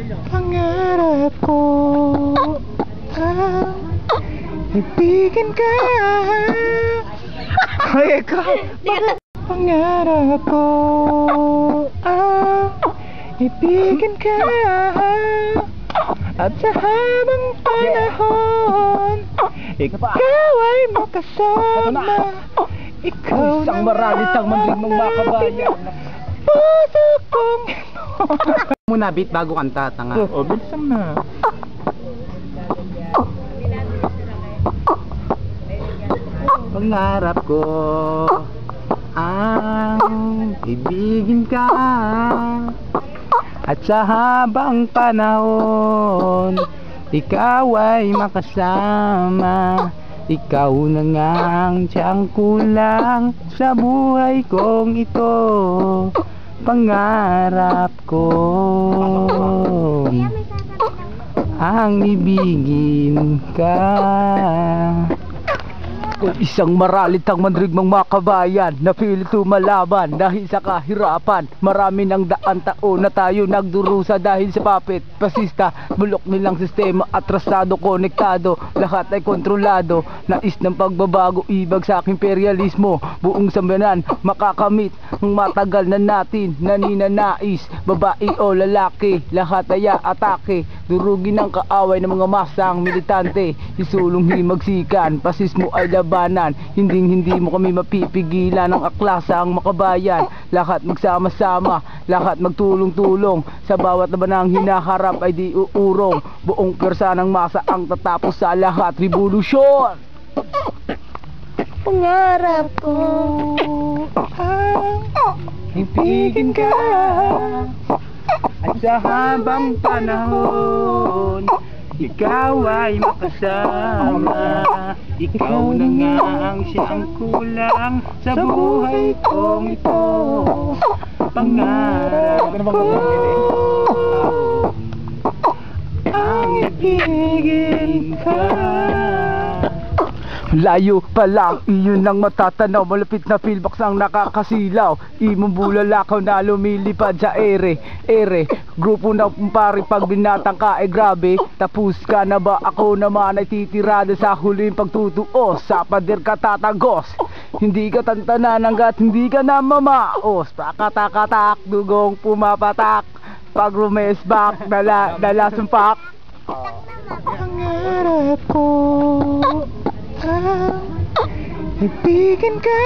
Pangarap ko ang ibigin ka. Ay, ikaw. Pangarap ko ang ibigin ka. At sa habang panahon ikaw ay makasama. Ikaw Isang maralitang mandirigmang makabayan. puso kong Muna beat bago kanta, tanga. oh, bilisan na. Pangarap ko ang ibigin ka. At sa habang panahon ikaw ay makasama. Ikaw na ngang siyang kulang sa buhay kong ito. Pangarap ko ang ibigin ka. Isang maralitang mandirigmang makabayan na pilit tumalaban dahil sa kahirapan. Marami ng daan taon na tayo nagdurusa dahil sa papit, pasista, bulok nilang sistema, atrasado, konektado, lahat ay kontrolado. Nais ng pagbabago, ibag sa aking imperialismo. Buong sambayanan makakamit ang matagal na natin naninanais. Babae o lalaki, lahat ay atake. Durugin ang kaaway ng mga masang militante. Isulong himagsikan, pasismo ay laban. Hindi mo kami mapipigilan ng aklasang makabayan. Lahat magsama-sama, lahat magtulong-tulong. Sa bawat labanang hinaharap ay di uurong. Buong pwersa ng masa ang tatapos sa lahat. Revolusyon! Pangarap ko ang ibigin ka. At sa habang panahon ikaw ay makasama. Ikaw na nga ang siyang kulang sa buhay kong ito. Pangarap ko ang ibigin ka. Layo pa lang, iyon ang matatanaw. Malapit na pillbox ang nakakasilaw. Imong bulalakaw na lumilipad sa ere. Grupo na pari pag binatang ka ay grabe. Tapos ka na ba? Ako naman ay titirada sa huling pagtutuos. Sa pader ka tatagos. Hindi ka tantanan hanggat hindi ka na mamaos. Pakatakatak, dugong pumapatak. Pag rumesbak, dala sumpak. Pangarap ko ang ibigin ka.